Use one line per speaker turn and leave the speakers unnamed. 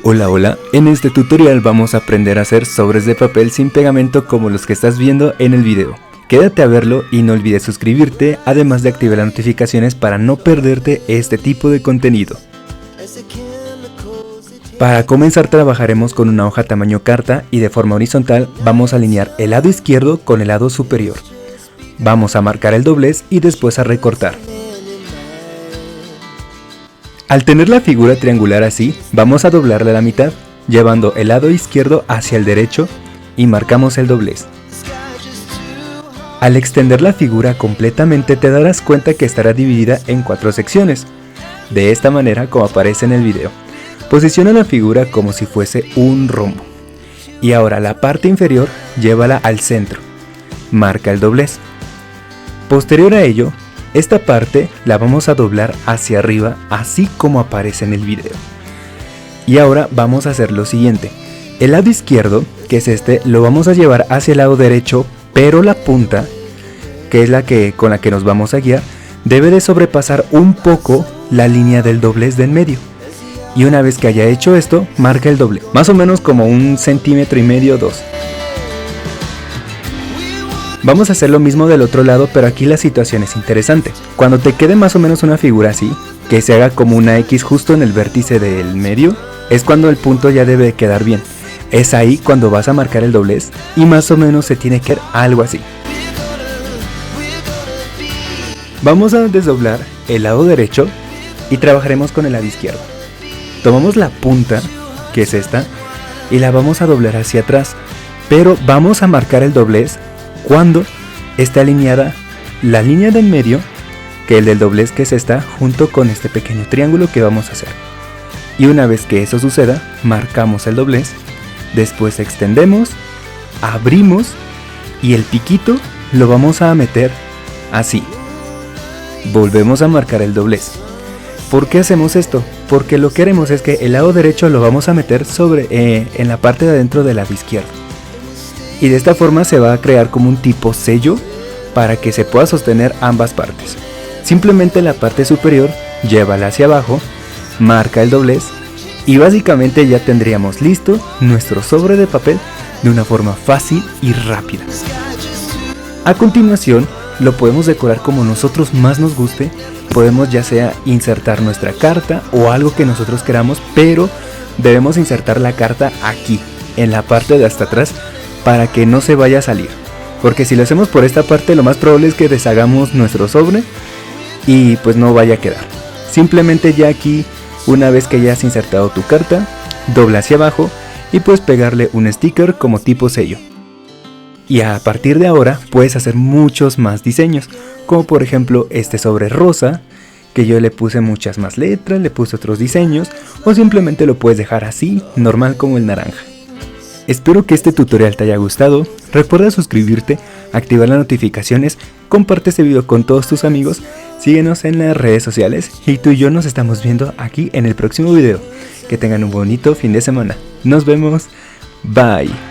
Hola, en este tutorial vamos a aprender a hacer sobres de papel sin pegamento como los que estás viendo en el video. Quédate a verlo y no olvides suscribirte, además de activar las notificaciones para no perderte este tipo de contenido. Para comenzar trabajaremos con una hoja tamaño carta y de forma horizontal vamos a alinear el lado izquierdo con el lado superior. Vamos a marcar el doblez y después a recortar. Al tener la figura triangular así, vamos a doblarla a la mitad, llevando el lado izquierdo hacia el derecho y marcamos el doblez. Al extender la figura completamente te darás cuenta que estará dividida en 4 secciones, de esta manera como aparece en el video. Posiciona la figura como si fuese un rombo. Y ahora la parte inferior llévala al centro, marca el doblez. Posterior a ello, esta parte la vamos a doblar hacia arriba, así como aparece en el video. Y ahora vamos a hacer lo siguiente. El lado izquierdo, que es este, lo vamos a llevar hacia el lado derecho, pero la punta, que es con la que nos vamos a guiar, debe de sobrepasar un poco la línea del doblez del medio. Y una vez que haya hecho esto, marca el doble, más o menos como 1,5 centímetros, 2. Vamos a hacer lo mismo del otro lado, pero aquí la situación es interesante. Cuando te quede más o menos una figura así, que se haga como una X justo en el vértice del medio, es cuando el punto ya debe de quedar bien. Es ahí cuando vas a marcar el doblez y más o menos se tiene que ver algo así. Vamos a desdoblar el lado derecho y trabajaremos con el lado izquierdo. Tomamos la punta, que es esta, y la vamos a doblar hacia atrás, pero vamos a marcar el doblez cuando esté alineada la línea del medio, que el del doblez que es esta, junto con este pequeño triángulo que vamos a hacer. Y una vez que eso suceda, marcamos el doblez, después extendemos, abrimos y el piquito lo vamos a meter así. Volvemos a marcar el doblez. ¿Por qué hacemos esto? Porque lo que haremos es que el lado derecho lo vamos a meter en la parte de adentro del lado izquierdo. Y de esta forma se va a crear como un tipo sello para que se pueda sostener ambas partes. Simplemente la parte superior, llévala hacia abajo, marca el doblez y básicamente ya tendríamos listo nuestro sobre de papel de una forma fácil y rápida. A continuación lo podemos decorar como nosotros más nos guste. Podemos ya sea insertar nuestra carta o algo que nosotros queramos, pero debemos insertar la carta aquí, en la parte de hasta atrás, para que no se vaya a salir, porque si lo hacemos por esta parte lo más probable es que deshagamos nuestro sobre y pues no vaya a quedar. Simplemente ya aquí, una vez que hayas insertado tu carta, dobla hacia abajo y puedes pegarle un sticker como tipo sello. Y a partir de ahora puedes hacer muchos más diseños, como por ejemplo este sobre rosa, que yo le puse muchas más letras, le puse otros diseños, o simplemente lo puedes dejar así, normal como el naranja. Espero que este tutorial te haya gustado. Recuerda suscribirte, activar las notificaciones, comparte este video con todos tus amigos, síguenos en las redes sociales y tú y yo nos estamos viendo aquí en el próximo video. Que tengan un bonito fin de semana. Nos vemos. Bye.